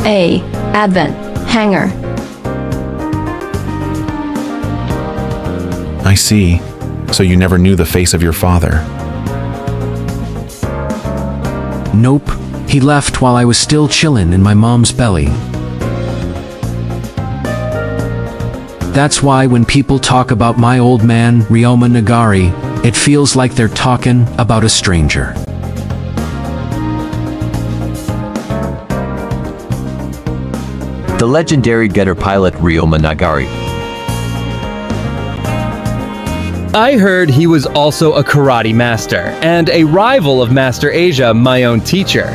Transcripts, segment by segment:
A. Advent. Hangar. I see. So you never knew the face of your father. Nope. He left while I was still chillin' in my mom's belly. That's why when people talk about my old man, Ryoma Nagari, it feels like they're talking about a stranger. The legendary getter pilot Ryoma Nagari. I heard he was also a karate master, and a rival of Master Asia, my own teacher.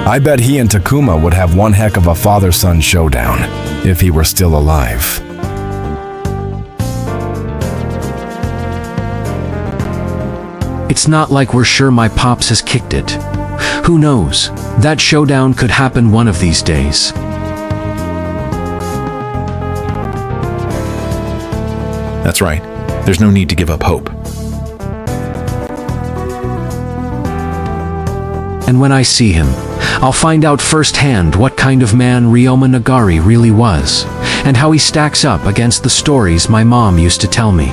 I bet he and Takuma would have one heck of a father-son showdown, if he were still alive. It's not like we're sure my pops has kicked it. Who knows? That showdown could happen one of these days. That's right. There's no need to give up hope. And when I see him, I'll find out firsthand what kind of man Ryoma Nagari really was, and how he stacks up against the stories my mom used to tell me.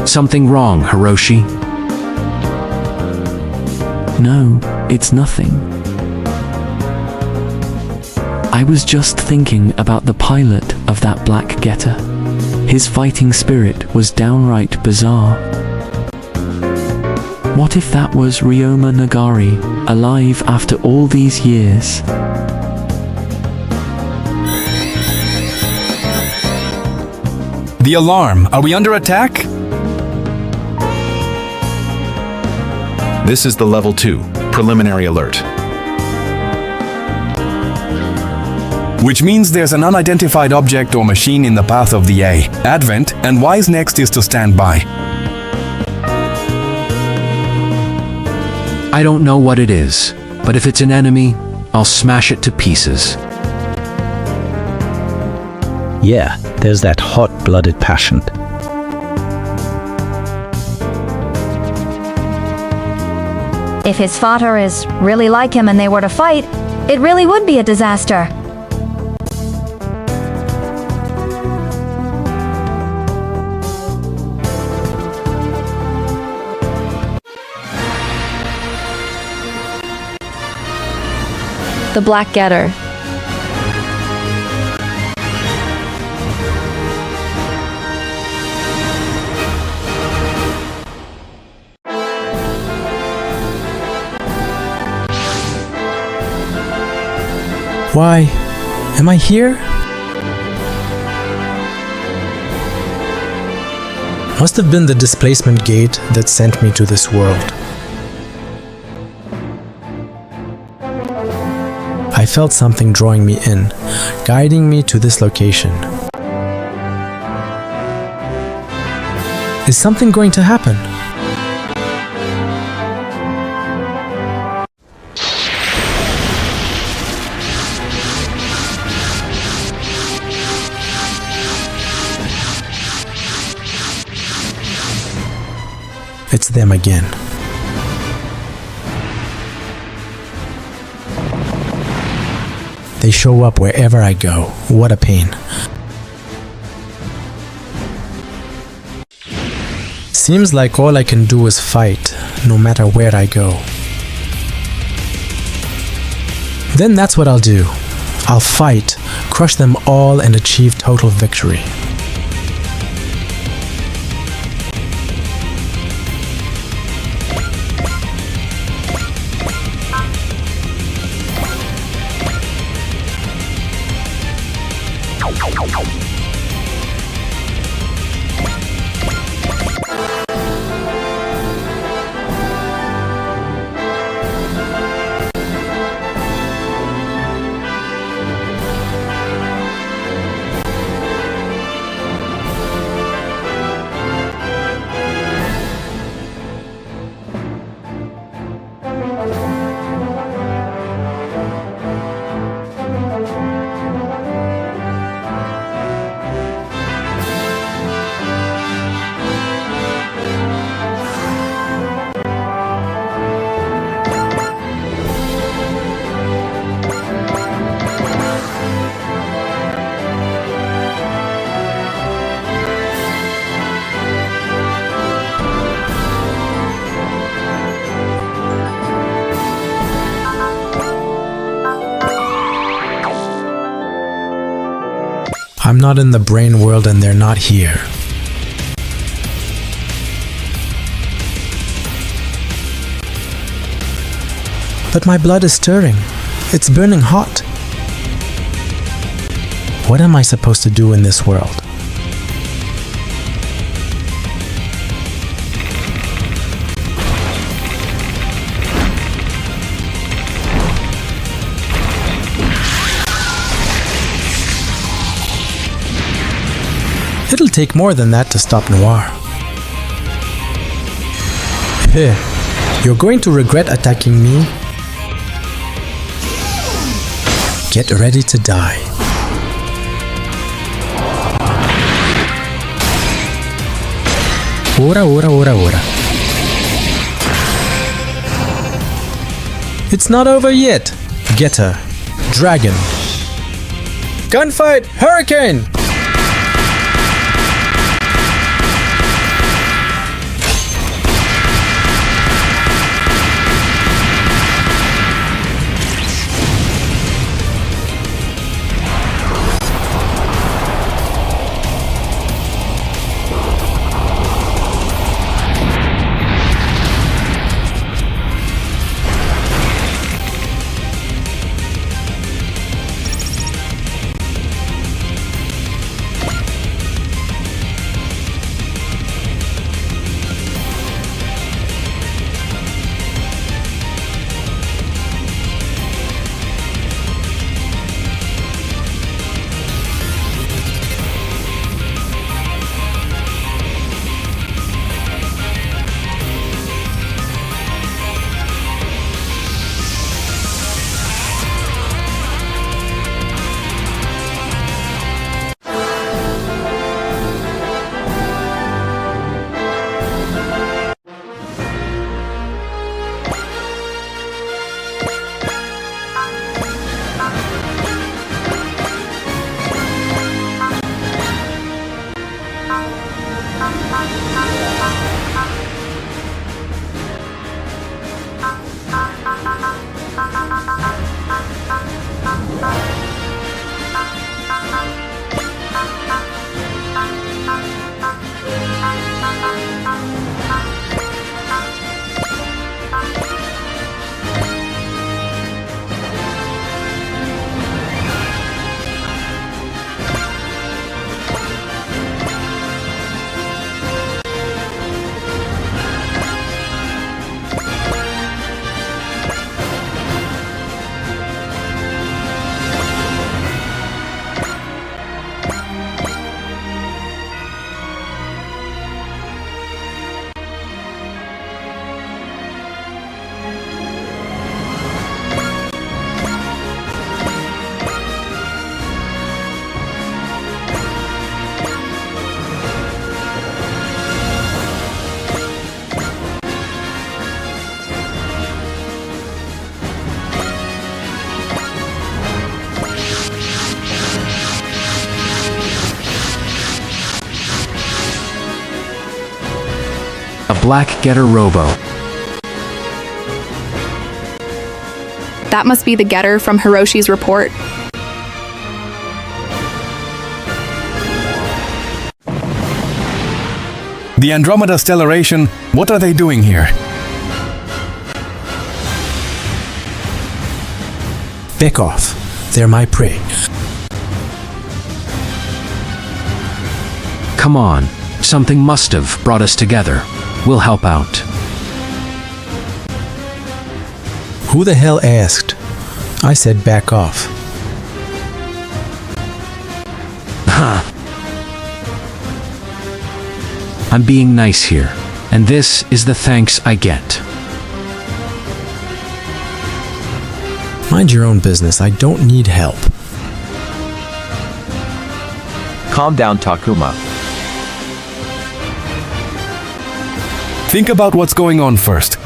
Something wrong, Hiroshi? No, it's nothing. I was just thinking about the pilot of that black getter. His fighting spirit was downright bizarre. What if that was Ryoma Nagari, alive after all these years? The alarm! Are we under attack? This is the Level 2, preliminary alert. Which means there's an unidentified object or machine in the path of the A. Advent, and Y's next is to stand by. I don't know what it is, but if it's an enemy, I'll smash it to pieces. Yeah, there's that hot-blooded passion. If his father is really like him and they were to fight, it really would be a disaster. The Black Getter. Why, am I here? Must have been the displacement gate that sent me to this world. I felt something drawing me in, guiding me to this location. Is something going to happen? It's them again. They show up wherever I go. What a pain. Seems like all I can do is fight, no matter where I go. Then that's what I'll do. I'll fight, crush them all, and achieve total victory. I'm not in the brain world and they're not here. But my blood is stirring. It's burning hot. What am I supposed to do in this world? It'll take more than that to stop Noir. Heh, you're going to regret attacking me? Get ready to die. Ora, ora, ora, ora. It's not over yet. Getter. Dragon. Gunfight! Hurricane! Black Getter Robo. That must be the getter from Hiroshi's report. The Andromeda Stellaration, what are they doing here? Back off. They're my prey. Come on, something must have brought us together. We'll help out. Who the hell asked? I said back off. Huh. I'm being nice here, and this is the thanks I get. Mind your own business. I don't need help. Calm down, Takuma. Think about what's going on first.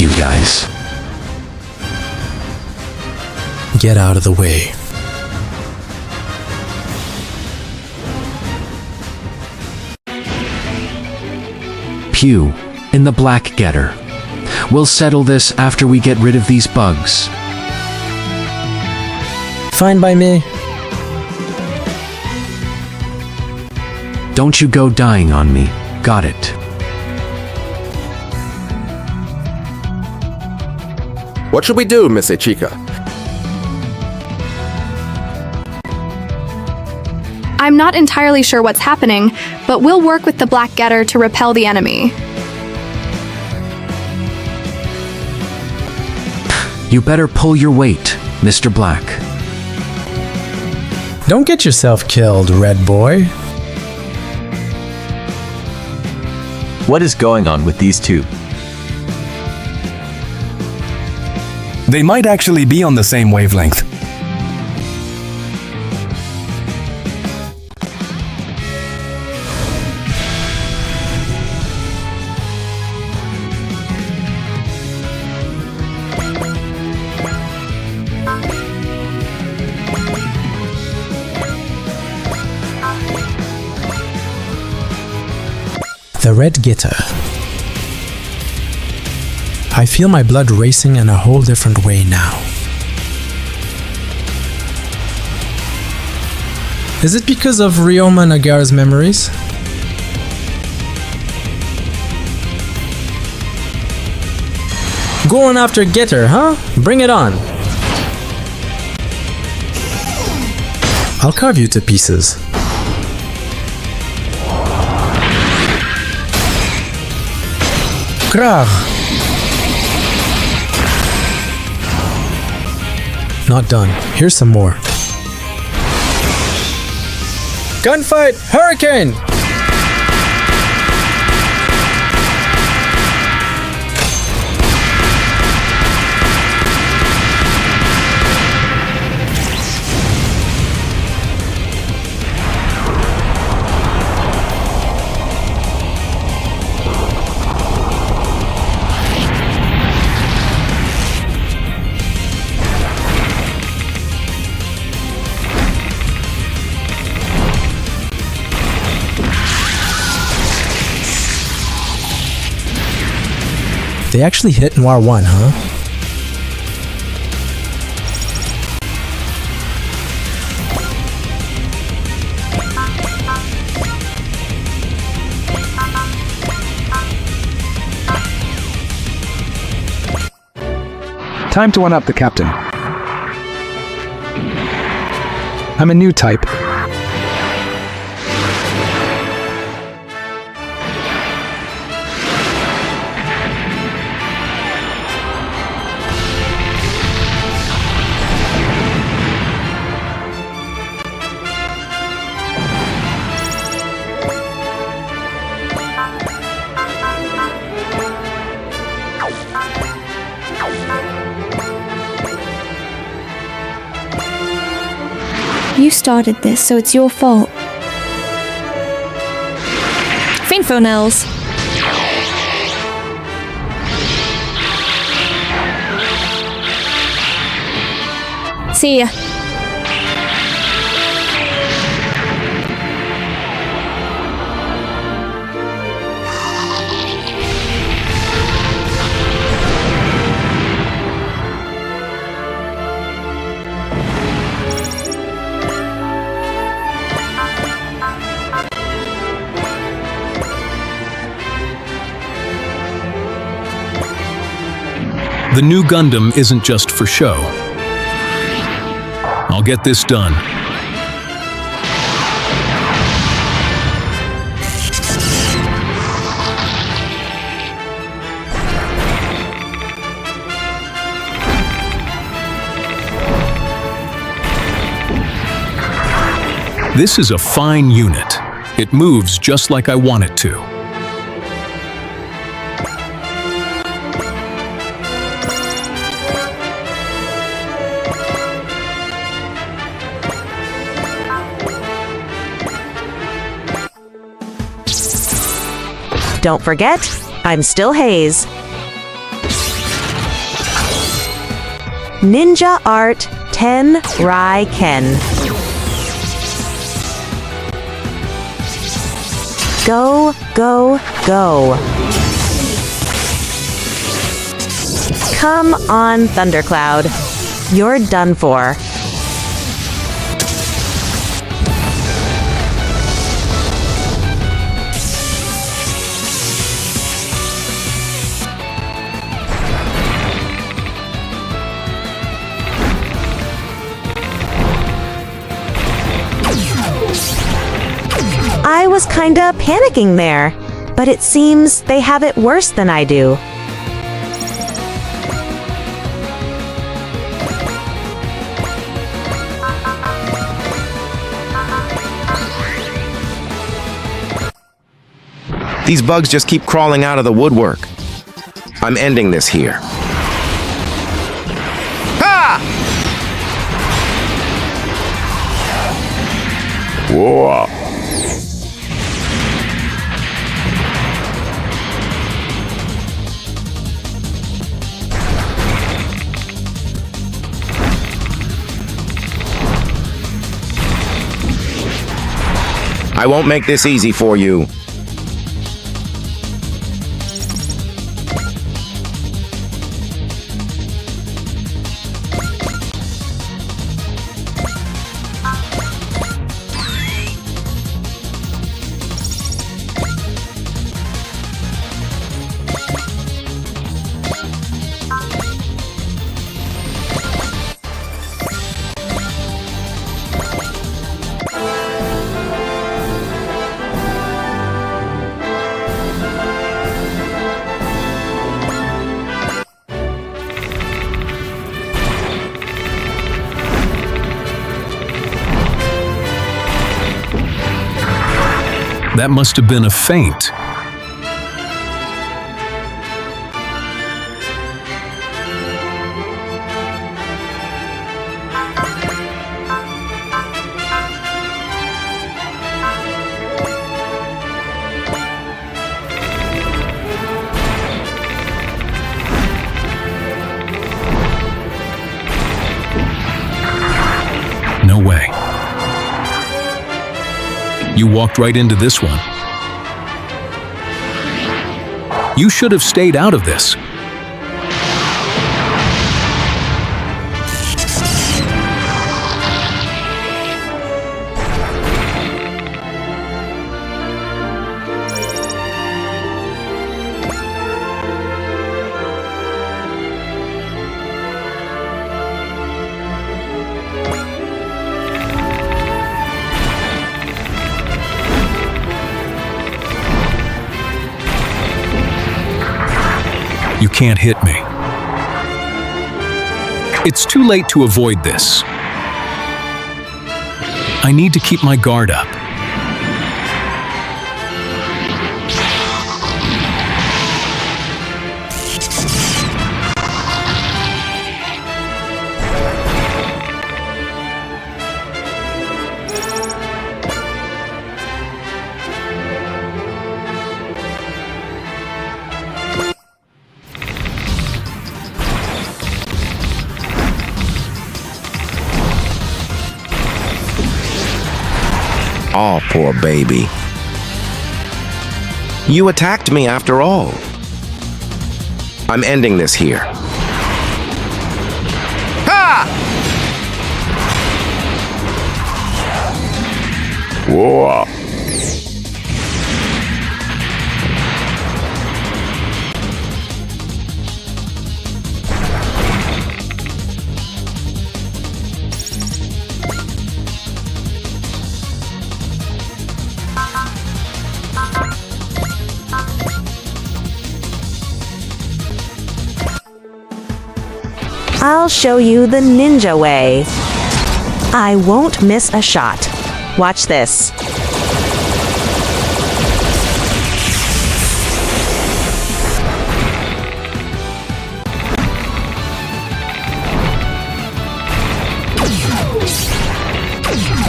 You guys. Get out of the way. Pew, in the Black Getter. We'll settle this after we get rid of these bugs. Fine by me. Don't you go dying on me. Got it. What should we do, Miss Ichika? I'm not entirely sure what's happening, but we'll work with the Black Getter to repel the enemy. You better pull your weight, Mr. Black. Don't get yourself killed, Red Boy. What is going on with these two? They might actually be on the same wavelength. The Red Getter. I feel my blood racing in a whole different way now. Is it because of Ryoma Nagara's memories? Going after Getter, huh? Bring it on. I'll carve you to pieces. Krah! Not done. Here's some more. Gunfight! Hurricane! They actually hit Noir 1, huh? Time to one-up the captain. I'm a new type. You started this, so it's your fault. Finfonels. See ya. The new Gundam isn't just for show. I'll get this done. This is a fine unit. It moves just like I want it to. Don't forget, I'm still Haze. Ninja Art 10 Nagai-Ken. Go, go, go. Come on, Thundercloud. You're done for. I was kinda panicking there, but it seems they have it worse than I do. These bugs just keep crawling out of the woodwork. I'm ending this here. Ha! Whoa! I won't make this easy for you. That must have been a feint. No way. You walked right into this one. You should have stayed out of this. You can't hit me. It's too late to avoid this. I need to keep my guard up. Oh, poor baby. You attacked me after all. I'm ending this here. Ha! Whoa. I'll show you the ninja way. I won't miss a shot. Watch this.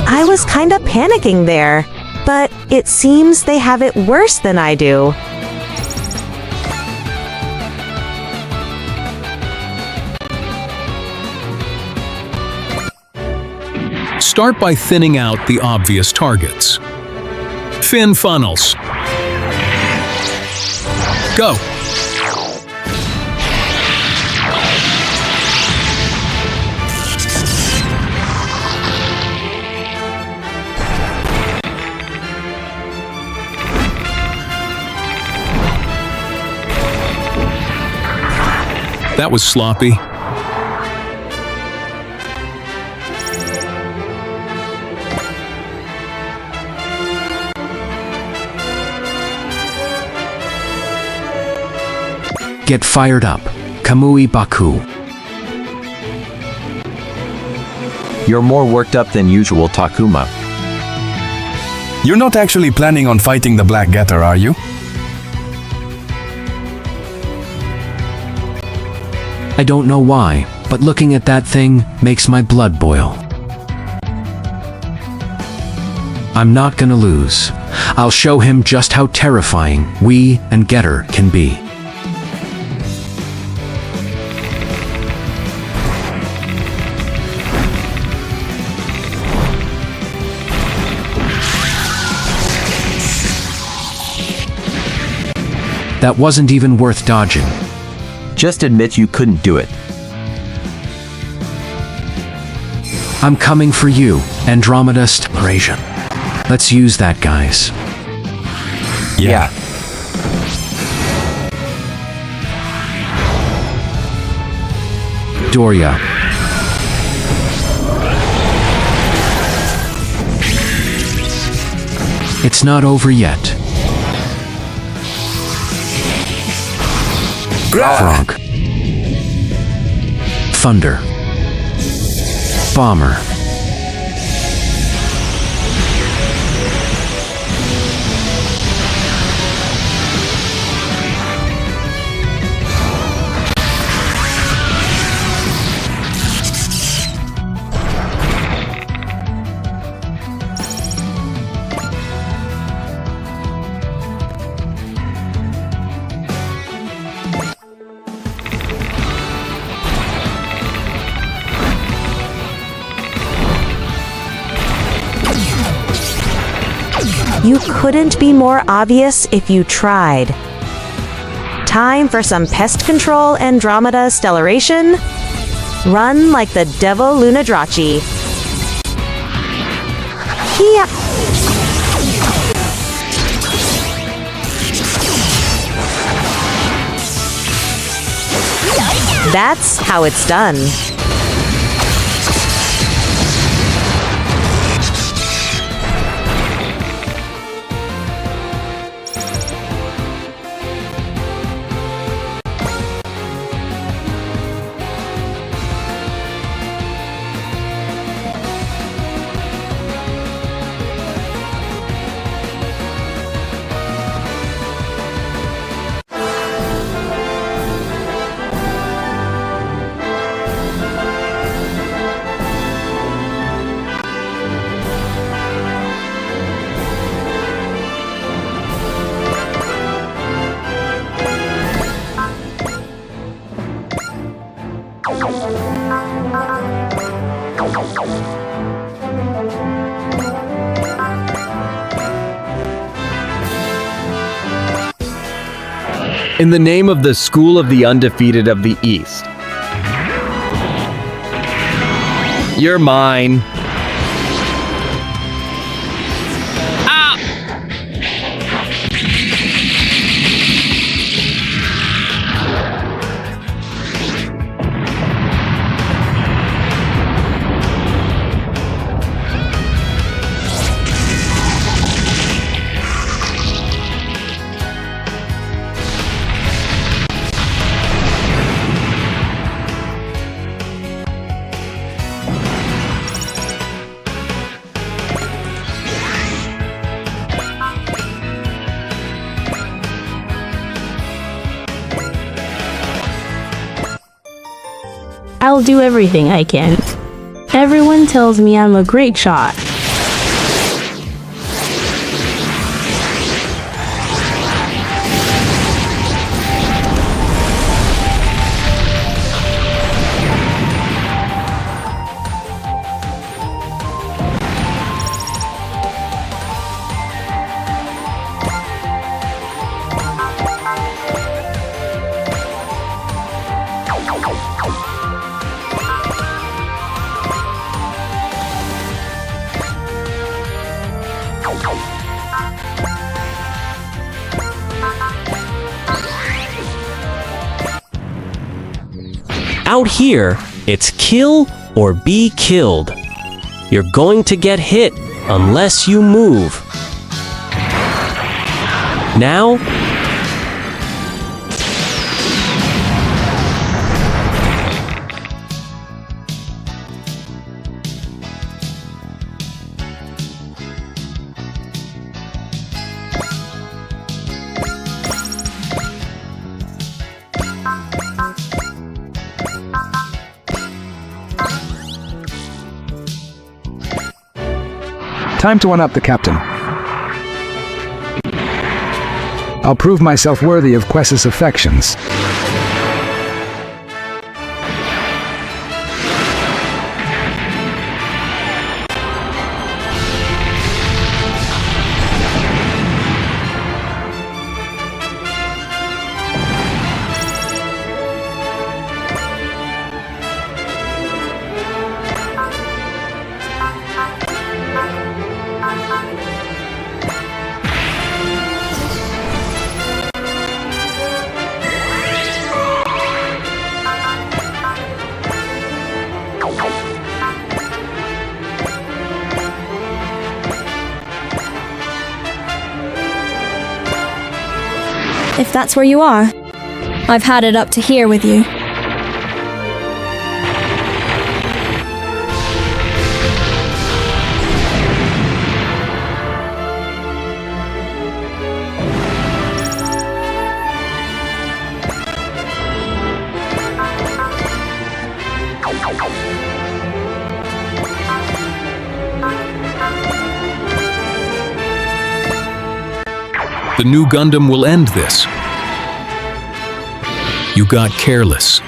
I was kinda panicking there, but it seems they have it worse than I do. Start by thinning out the obvious targets. Fin funnels. Go. That was sloppy. Get fired up. Kamui Baku. You're more worked up than usual, Takuma. You're not actually planning on fighting the Black Getter, are you? I don't know why, but looking at that thing makes my blood boil. I'm not gonna lose. I'll show him just how terrifying we and Getter can be. That wasn't even worth dodging. Just admit you couldn't do it. I'm coming for you, Andromeda Stellation. Let's use that, guys. Yeah. Doria. It's not over yet. Frog. Thunder. Bomber. You couldn't be more obvious if you tried. Time for some pest control, Andromeda Stellation. Run like the devil Lunadrachi. Here. That's how it's done. In the name of the School of the Undefeated of the East. You're mine. I'll do everything I can. Everyone tells me I'm a great shot. Out here, it's kill or be killed. You're going to get hit unless you move. Now, Time to one-up the captain. I'll prove myself worthy of Quest's affections. If that's where you are, I've had it up to here with you. The new Gundam will end this. You got careless.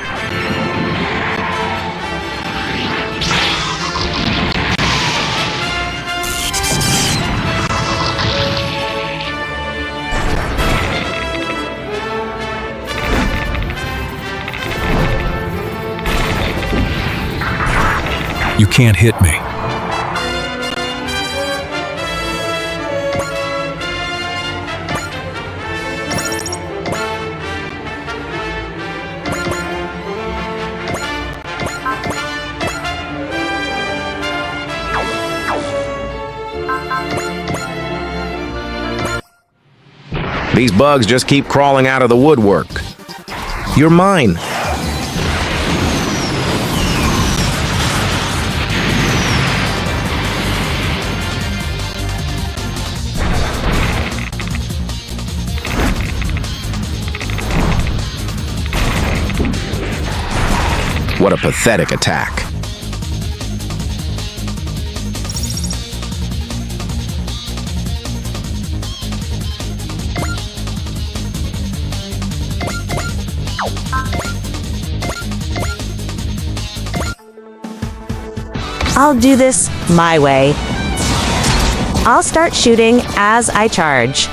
You can't hit me. These bugs just keep crawling out of the woodwork. You're mine. What a pathetic attack. I'll do this my way. I'll start shooting as I charge.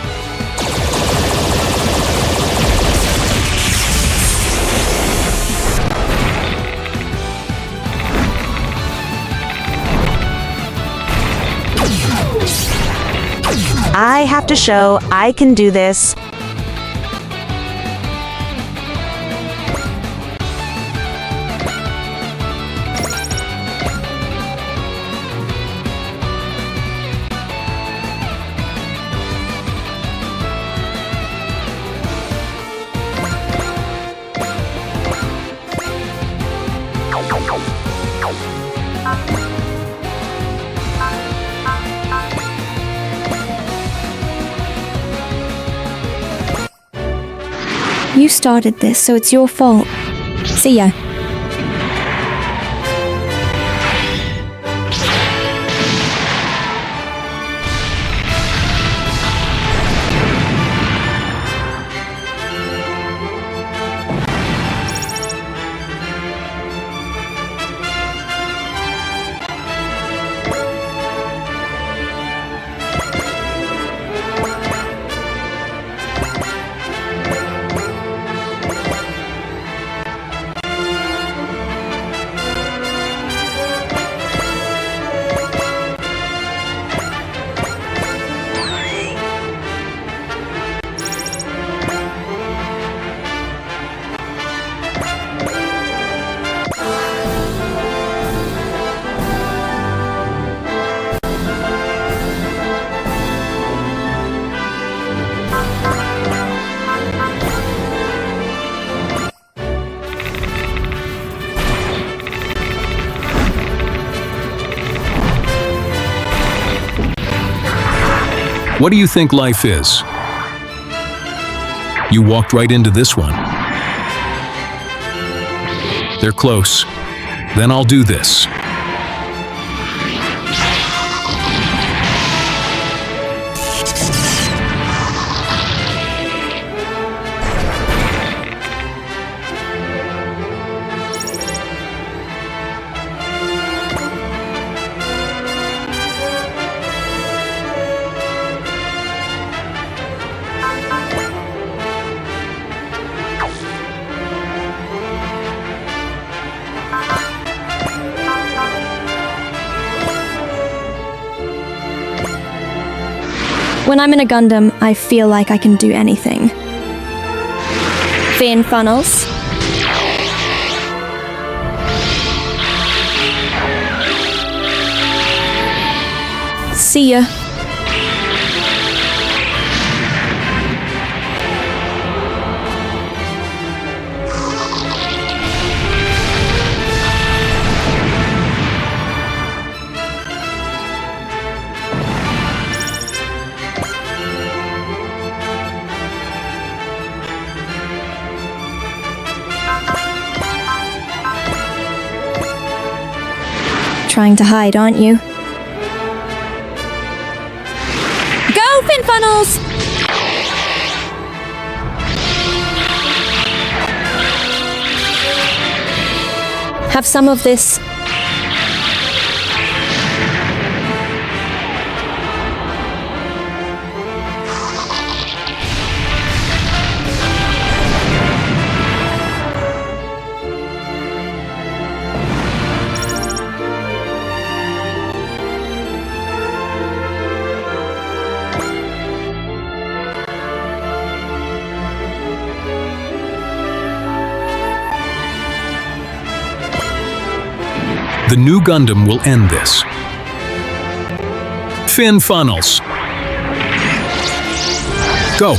I have to show I can do this. You started this, so it's your fault. See ya. What do you think life is? You walked right into this one. They're close. Then I'll do this. When I'm in a Gundam, I feel like I can do anything. Fin funnels. See ya. Trying to hide, aren't you? Go, fin funnels! Have some of this. The new Gundam will end this. Fin funnels. Go.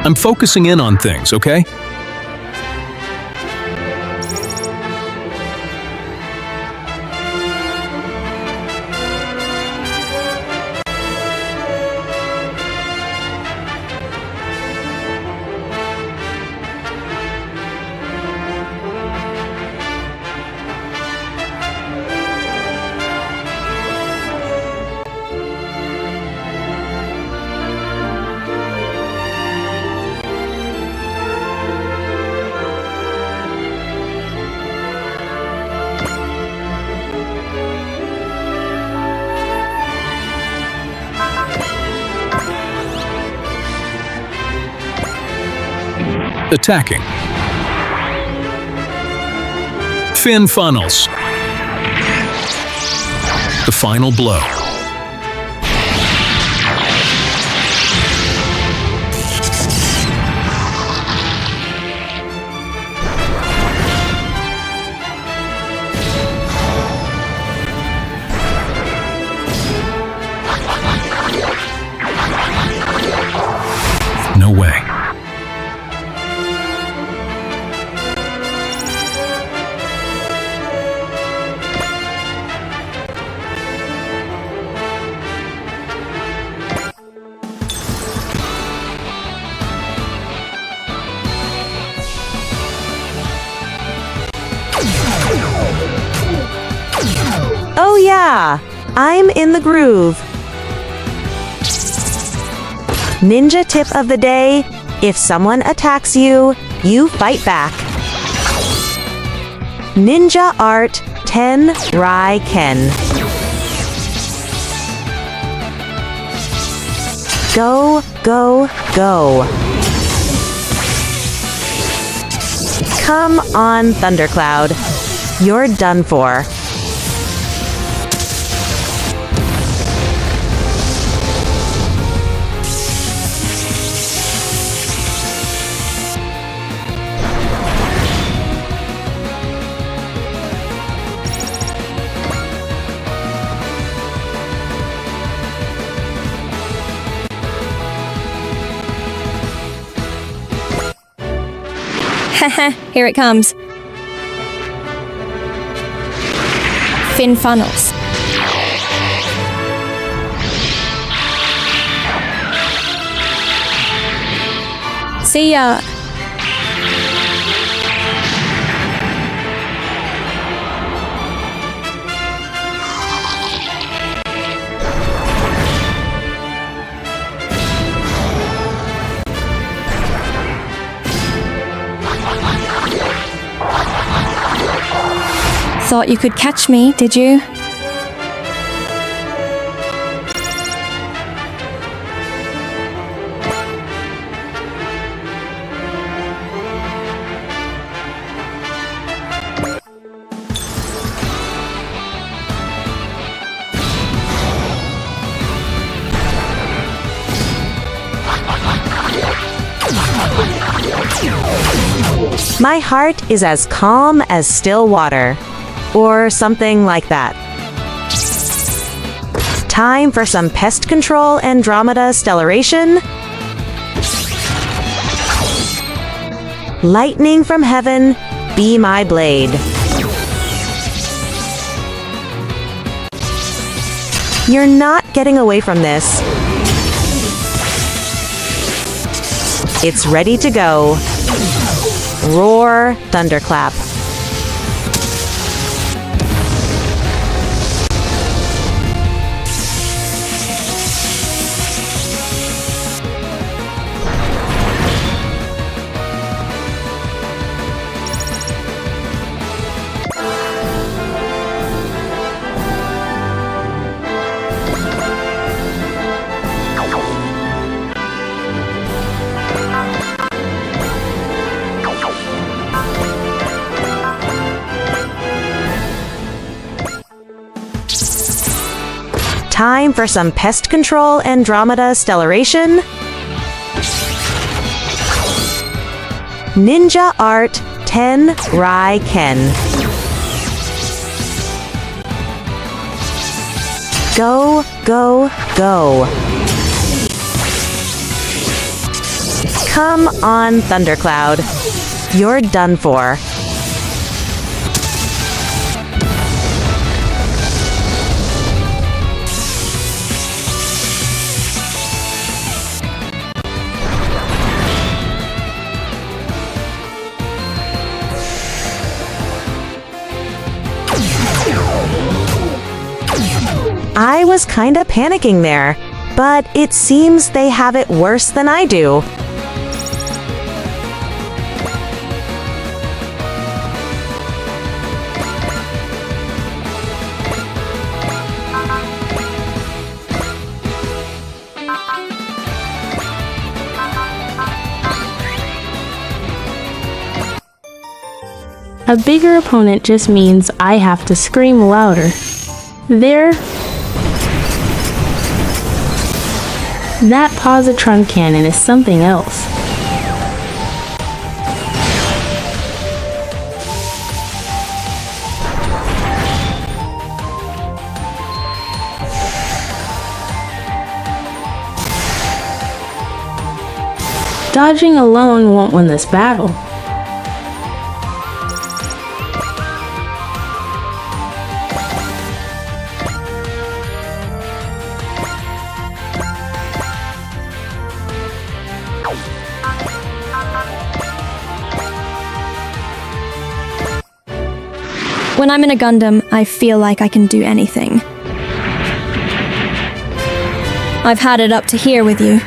I'm focusing in on things, okay? Attacking. Fin funnels. The final blow. No way. Oh yeah, I'm in the groove. Ninja tip of the day, if someone attacks you, you fight back. Ninja Art 10 Nagai-Ken. Go, go, go. Come on, Thundercloud. You're done for. Heh, here it comes. Fin funnels. See ya. Thought you could catch me, did you? My heart is as calm as still water. Or something like that. Time for some pest control Andromeda stellation. Lightning from heaven, be my blade. You're not getting away from this. It's ready to go. Roar, thunderclap. Time for some pest control Andromeda stellation. Ninja Art 10 Nagai-Ken. Go, go, go. Come on, Thundercloud. You're done for. I was kinda panicking there, but it seems they have it worse than I do. A bigger opponent just means I have to scream louder. There. That positron cannon is something else. Dodging alone won't win this battle. When I'm in a Gundam, I feel like I can do anything. I've had it up to here with you.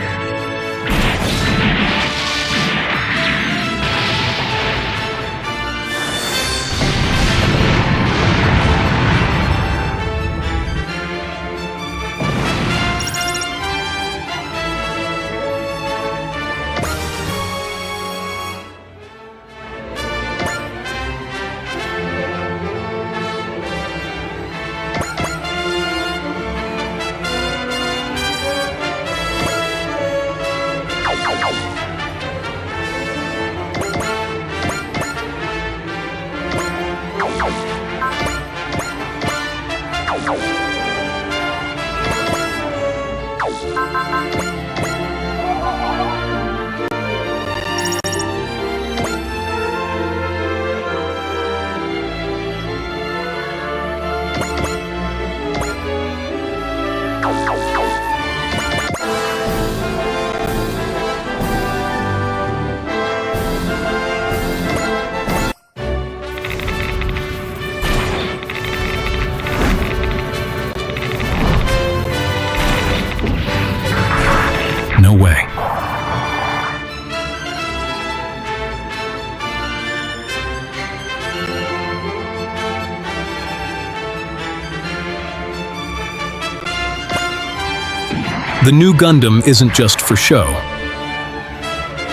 The new Gundam isn't just for show.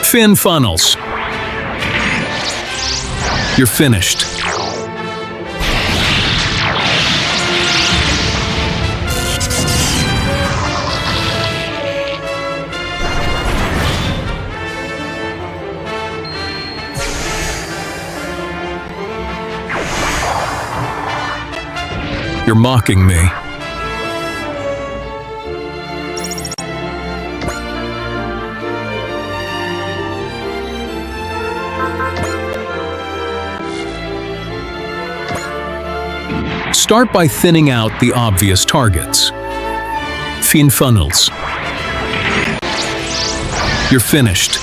Fin funnels. You're finished. You're mocking me. Start by thinning out the obvious targets. Fin funnels. You're finished.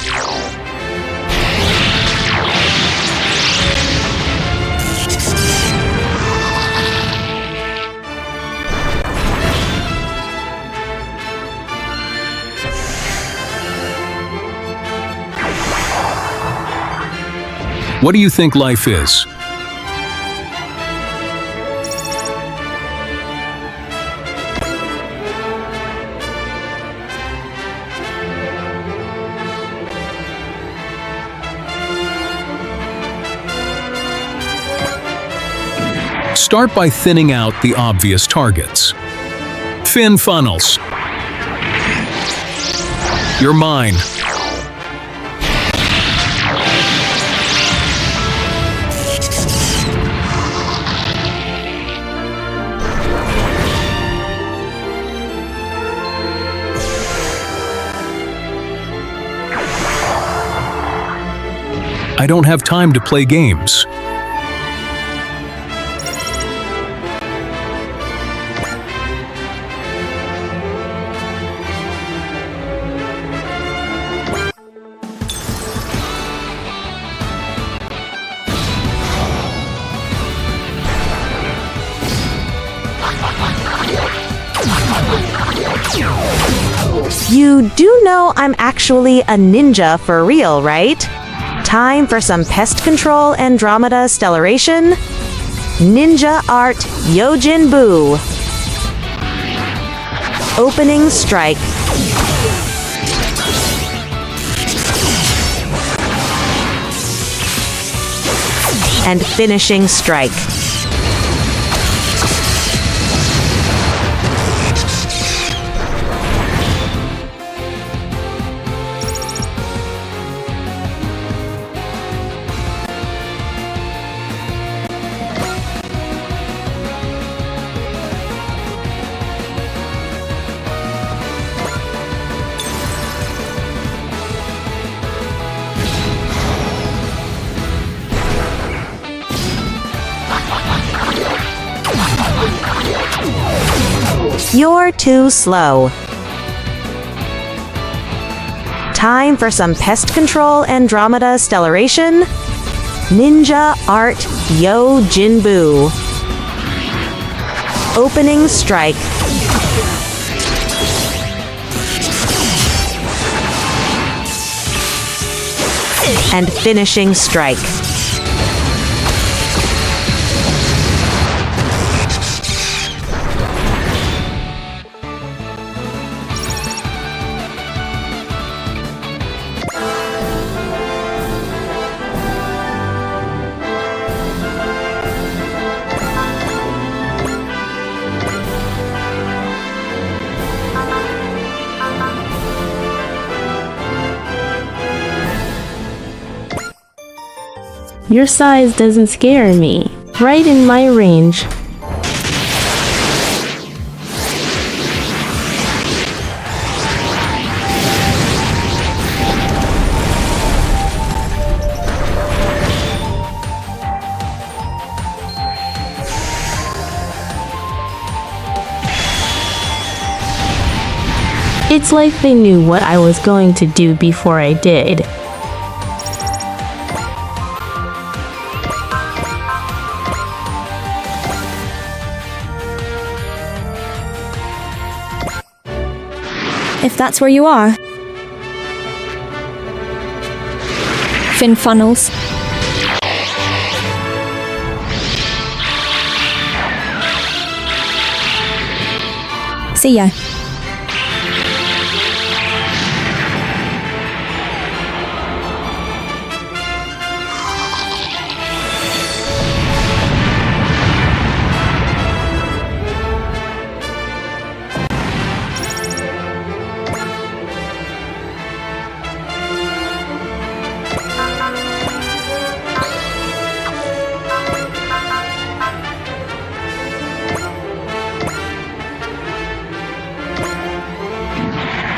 What do you think life is? Start by thinning out the obvious targets. Fin funnels. You're mine. I don't have time to play games. You do know I'm actually a ninja for real, right? Time for some pest control Andromeda stellation. Ninja Art Yojinbu. Opening strike. And finishing strike. You're too slow. Time for some pest control Andromeda stellation. Ninja Art Yojinbu. Opening strike. And finishing strike. Your size doesn't scare me. Right in my range. It's like they knew what I was going to do before I did. If that's where you are. Fin funnels. See ya.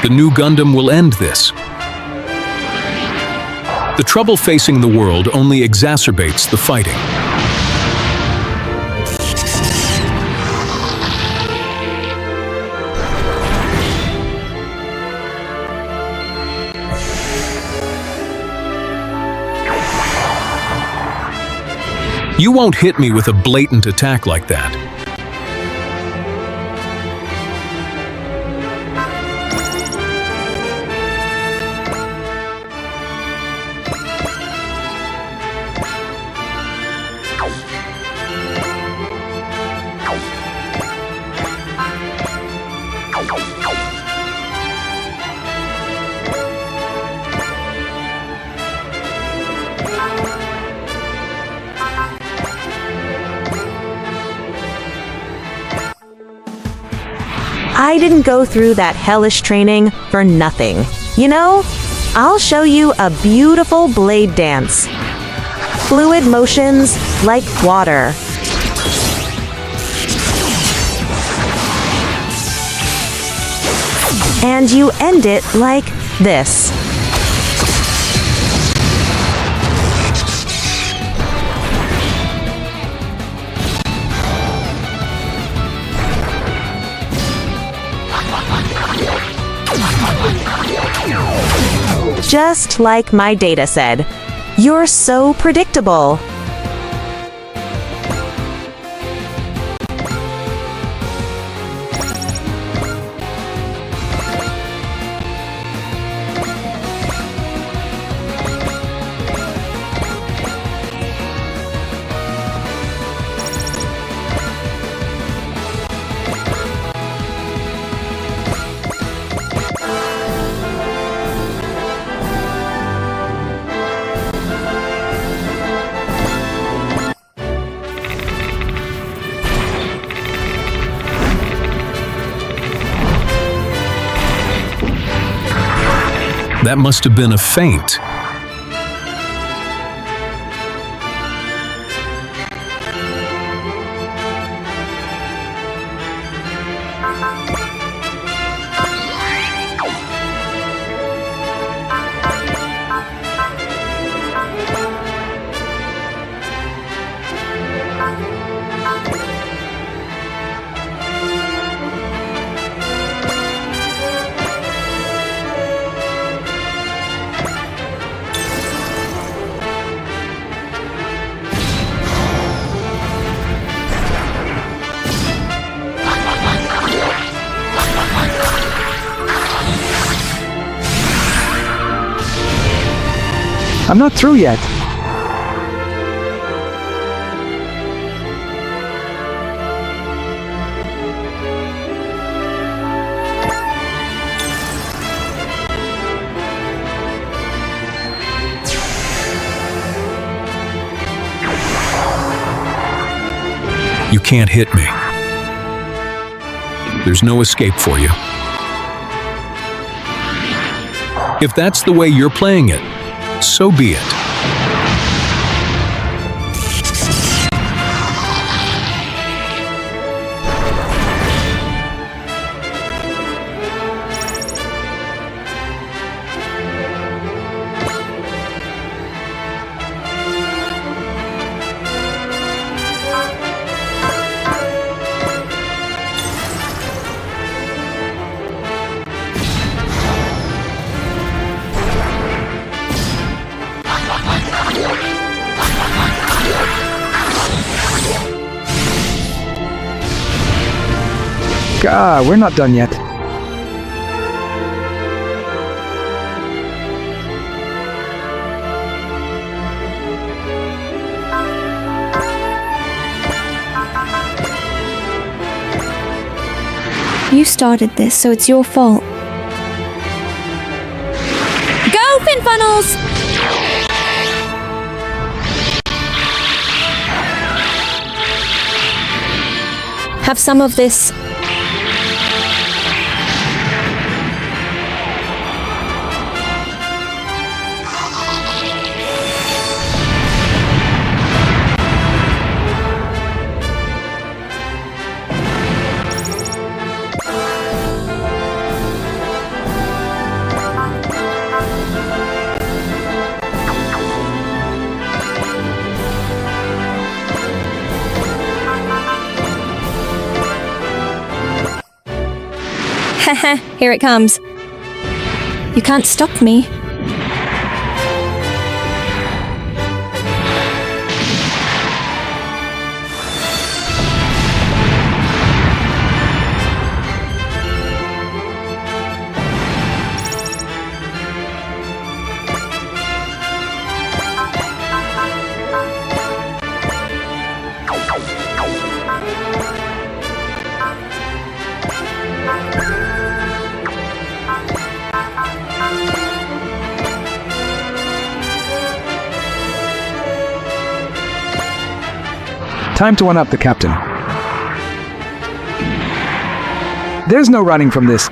The new Gundam will end this. The trouble facing the world only exacerbates the fighting. You won't hit me with a blatant attack like that. I didn't go through that hellish training for nothing. You know, I'll show you a beautiful blade dance. Fluid motions like water. And you end it like this. Just like my data said, you're so predictable. That must have been a feint. I'm not through yet. You can't hit me. There's no escape for you. If that's the way you're playing it, so be it. We're not done yet. You started this, so it's your fault. Go, Fin Funnels! Have some of this. Haha, here it comes. You can't stop me. Time to one-up the captain. There's no running from this.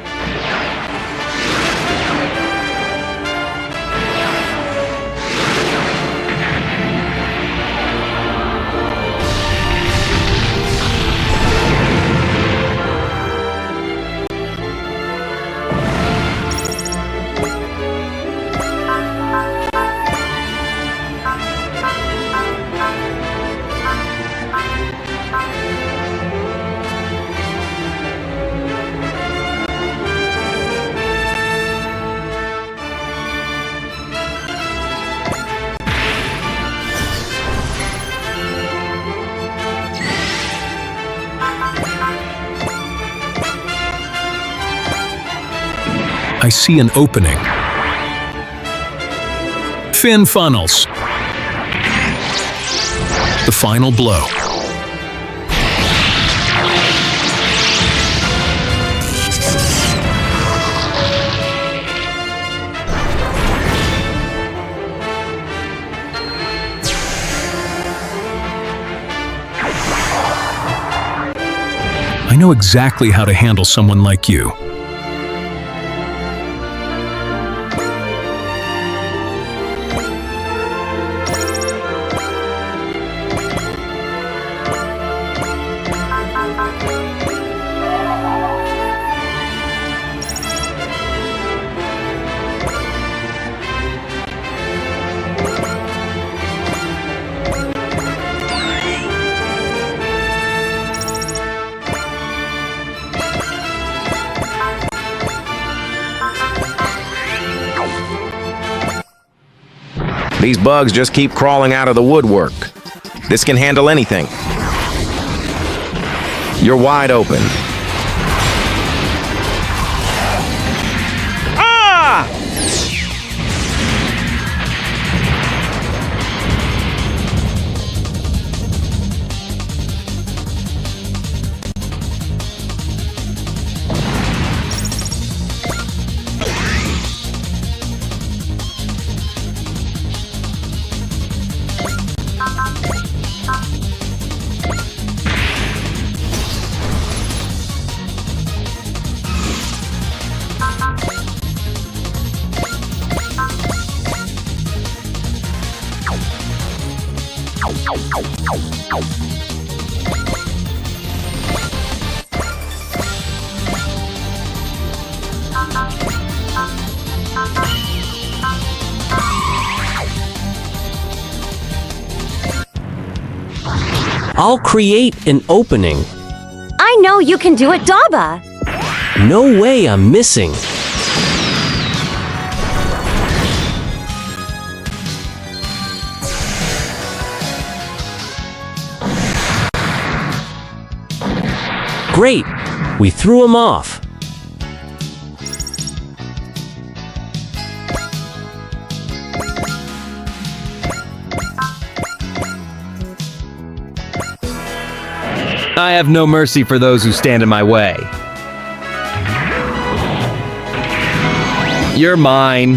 I see an opening. Fin funnels. The final blow. I know exactly how to handle someone like you. These bugs just keep crawling out of the woodwork. This can handle anything. You're wide open. Ah! I'll create an opening. I know you can do it, Daba! No way I'm missing. Great! We threw him off. I have no mercy for those who stand in my way. You're mine.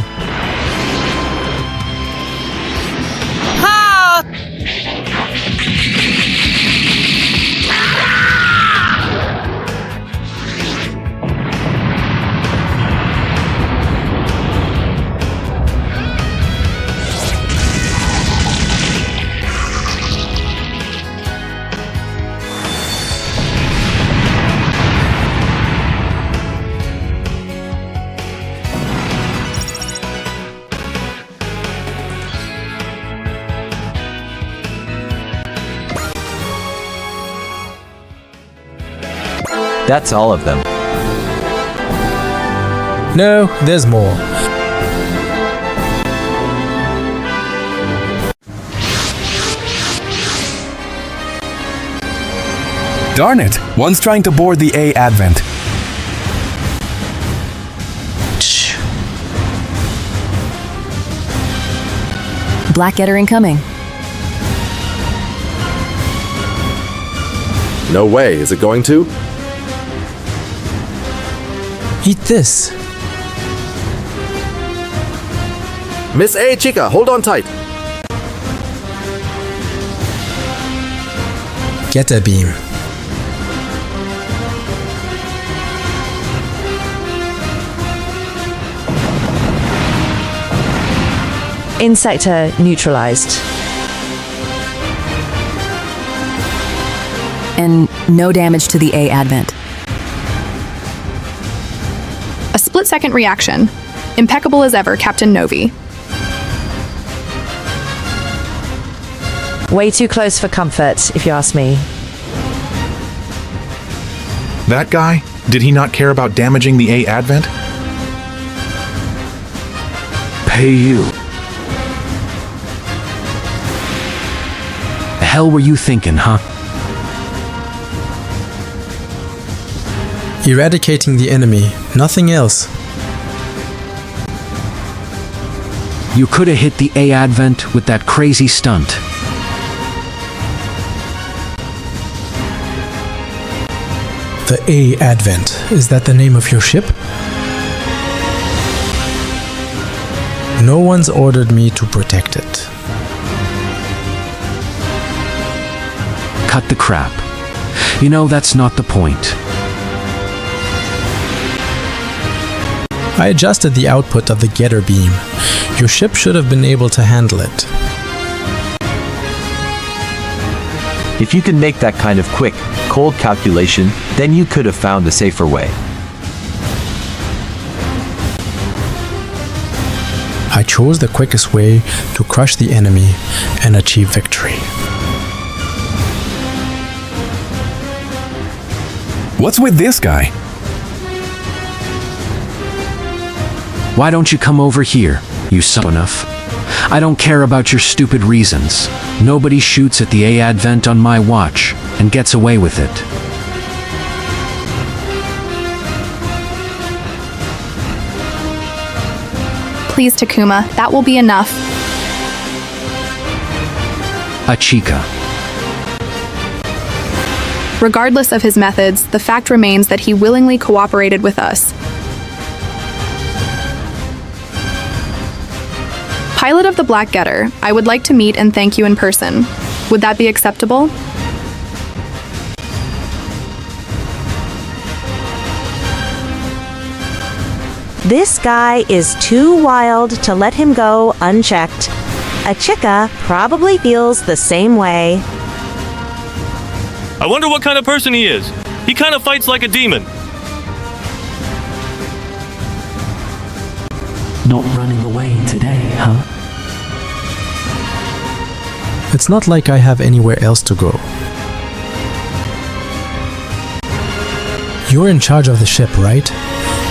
Ha! That's all of them. No, there's more. Darn it! One's trying to board the A advent. Black getter incoming. No way, is it going to? Eat this. Miss A, Chica, hold on tight. Get a beam. Insector neutralized. And no damage to the A advent. A split-second reaction. Impeccable as ever, Captain Novi. Way too close for comfort, if you ask me. That guy? Did he not care about damaging the A advent? Pay you. The hell were you thinking, huh? Eradicating the enemy, nothing else. You could have hit the A advent with that crazy stunt. The A advent, is that the name of your ship? No one's ordered me to protect it. Cut the crap. You know, that's not the point. I adjusted the output of the getter beam. Your ship should have been able to handle it. If you can make that kind of quick, cold calculation, then you could have found a safer way. I chose the quickest way to crush the enemy and achieve victory. What's with this guy? Why don't you come over here, you son enough? I don't care about your stupid reasons. Nobody shoots at the A advent on my watch and gets away with it. Please, Takuma, that will be enough. Achika. Regardless of his methods, the fact remains that he willingly cooperated with us. Pilot of the Black Getter, I would like to meet and thank you in person. Would that be acceptable? This guy is too wild to let him go unchecked. Achika probably feels the same way. I wonder what kind of person he is. He kind of fights like a demon. Not running away today, huh? It's not like I have anywhere else to go. You're in charge of the ship, right?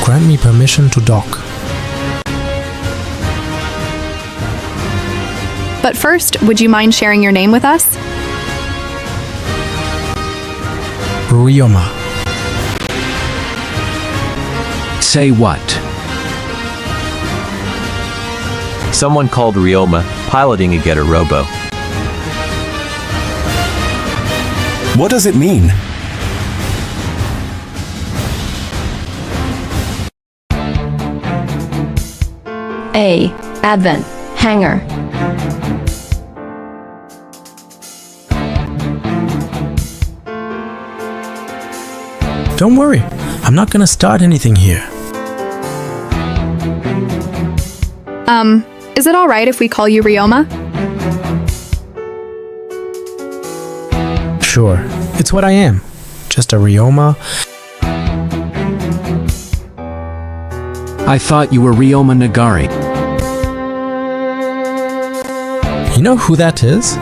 Grant me permission to dock. But first, would you mind sharing your name with us? Ryoma. Say what? Someone called Ryoma, piloting a Getter Robo. What does it mean? A. Advent. Hangar. Don't worry, I'm not gonna start anything here. Is it alright if we call you Ryoma? Sure, it's what I am. Just a Ryoma. I thought you were Ryoma Nagari. You know who that is?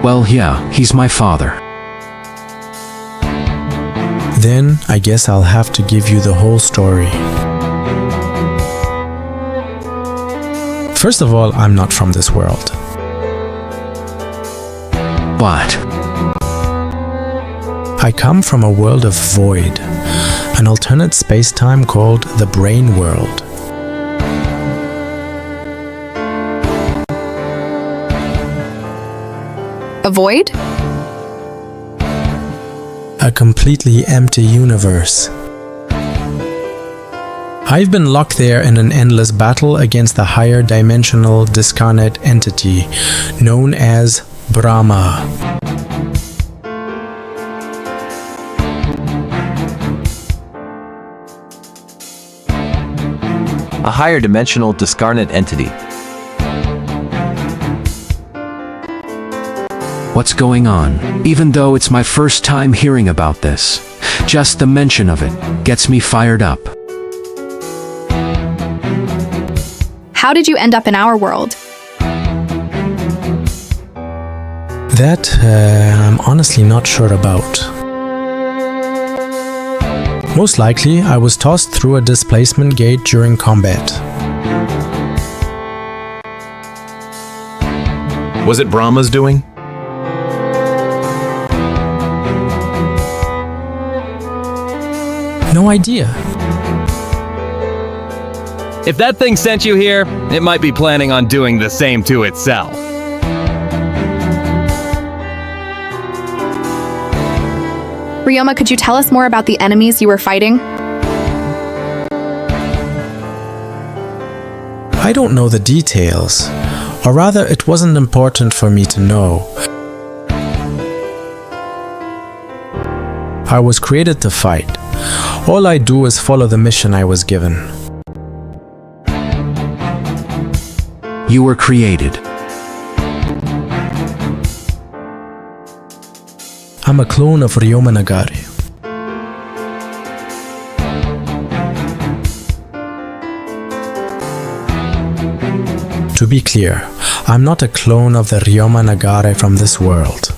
Well, yeah, he's my father. Then I guess I'll have to give you the whole story. First of all, I'm not from this world. What? I come from a world of void, an alternate space-time called the Brain World. A void? A completely empty universe. I've been locked there in an endless battle against the higher dimensional discarnate entity known as Brahma. A higher dimensional discarnate entity. What's going on? Even though it's my first time hearing about this, just the mention of it gets me fired up. How did you end up in our world? That I'm honestly not sure about. Most likely, I was tossed through a displacement gate during combat. Was it Brahma's doing? No idea. If that thing sent you here, it might be planning on doing the same to itself. Ryoma, could you tell us more about the enemies you were fighting? I don't know the details, or rather it wasn't important for me to know. I was created to fight. All I do is follow the mission I was given. You were created. I'm a clone of Ryoma Nagare. To be clear, I'm not a clone of the Ryoma Nagare from this world.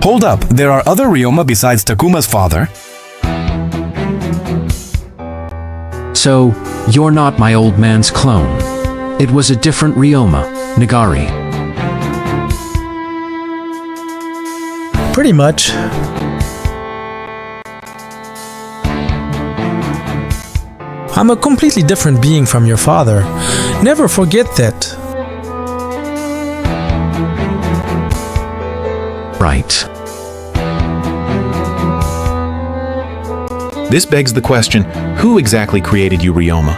Hold up, there are other Ryoma besides Takuma's father. So, you're not my old man's clone. It was a different Ryoma, Nagari. Pretty much. I'm a completely different being from your father. Never forget that. Right. This begs the question, who exactly created you, Ryoma?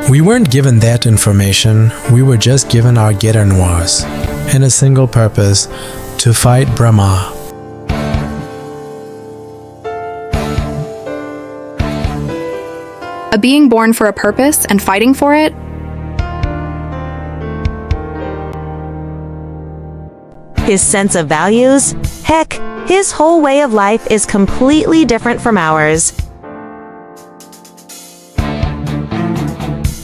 We weren't given that information, we were just given our guerre noires, and a single purpose, to fight Brahma. A being born for a purpose and fighting for it? His sense of values? Heck, his whole way of life is completely different from ours.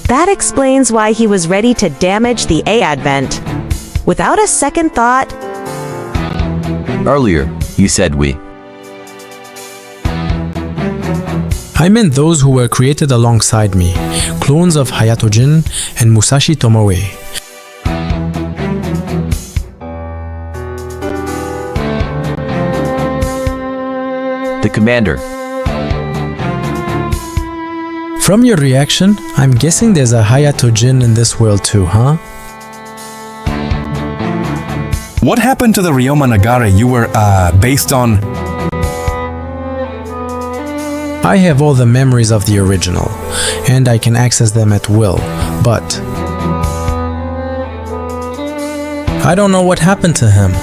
That explains why he was ready to damage the A-Advent. Without a second thought. Earlier, you said we. I meant those who were created alongside me, clones of Hayato-jin and Musashi Tomoe. The commander. From your reaction, I'm guessing there's a Hayato-jin in this world too, huh? What happened to the Ryoma Nagare you were, based on? I have all the memories of the original, and I can access them at will, but I don't know what happened to him,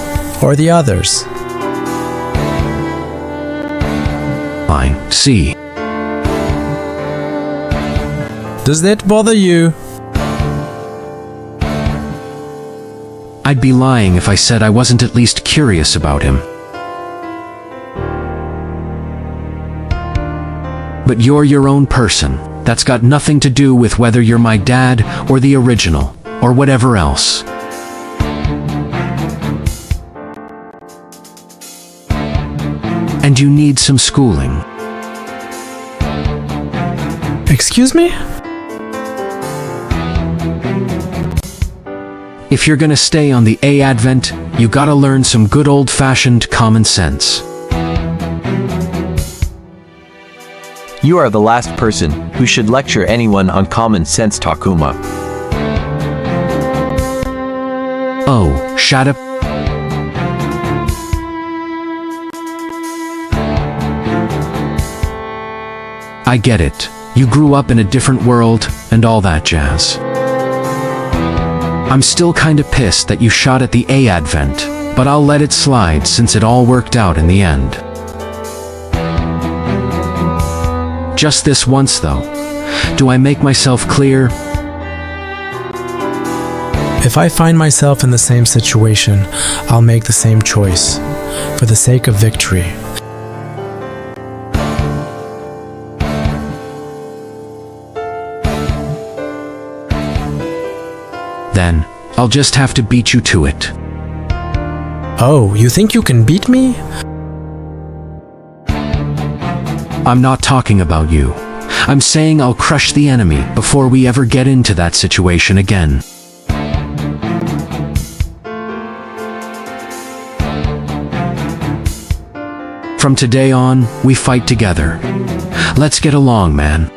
or the others. I see. Does that bother you? I'd be lying if I said I wasn't at least curious about him. But you're your own person. That's got nothing to do with whether you're my dad or the original, or whatever else. and you need some schooling. Excuse me? If you're gonna stay on the A Advent, you gotta learn some good old-fashioned common sense. You are the last person who should lecture anyone on common sense, Takuma. Oh, shut up. I get it. You grew up in a different world and all that jazz. I'm still kinda pissed that you shot at the A Advent, but I'll let it slide since it all worked out in the end. Just this once, though. Do I make myself clear? If I find myself in the same situation, I'll make the same choice, for the sake of victory. Then, I'll just have to beat you to it. Oh, you think you can beat me? I'm not talking about you. I'm saying I'll crush the enemy before we ever get into that situation again. From today on, we fight together. Let's get along, man.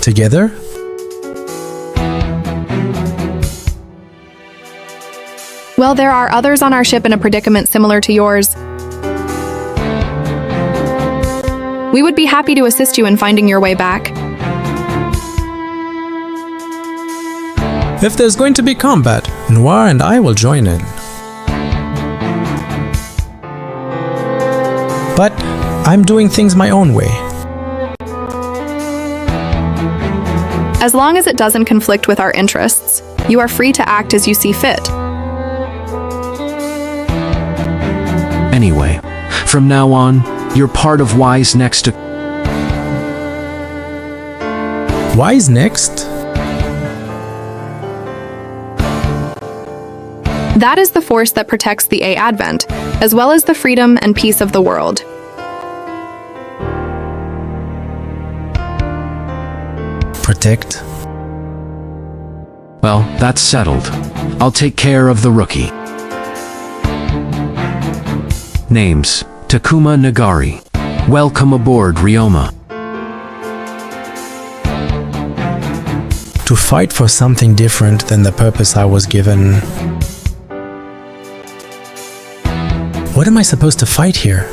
Together? Well, there are others on our ship in a predicament similar to yours. We would be happy to assist you in finding your way back. If there's going to be combat, Noir and I will join in. But I'm doing things my own way. As long as it doesn't conflict with our interests, you are free to act as you see fit. Anyway, from now on, you're part of Y's next to... Y's next? That is the force that protects the A Advent, as well as the freedom and peace of the world. Protect? Well, that's settled. I'll take care of the rookie. Names: Takuma Nagari. Welcome aboard, Ryoma. To fight for something different than the purpose I was given. What am I supposed to fight here?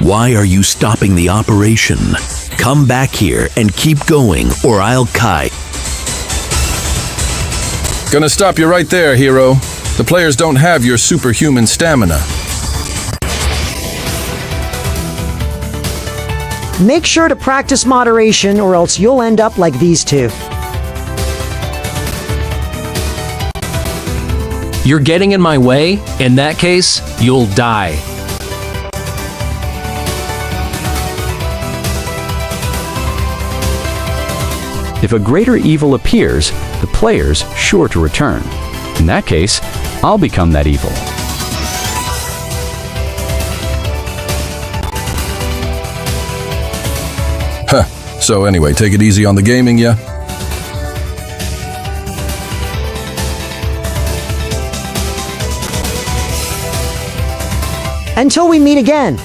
Why are you stopping the operation? Come back here and keep going, or I'll kite. Gonna stop you right there, hero. The players don't have your superhuman stamina. Make sure to practice moderation, or else you'll end up like these two. You're getting in my way? In that case, you'll die. If a greater evil appears, the player's sure to return. In that case, I'll become that evil. Huh. So anyway, take it easy on the gaming, yeah? Until we meet again.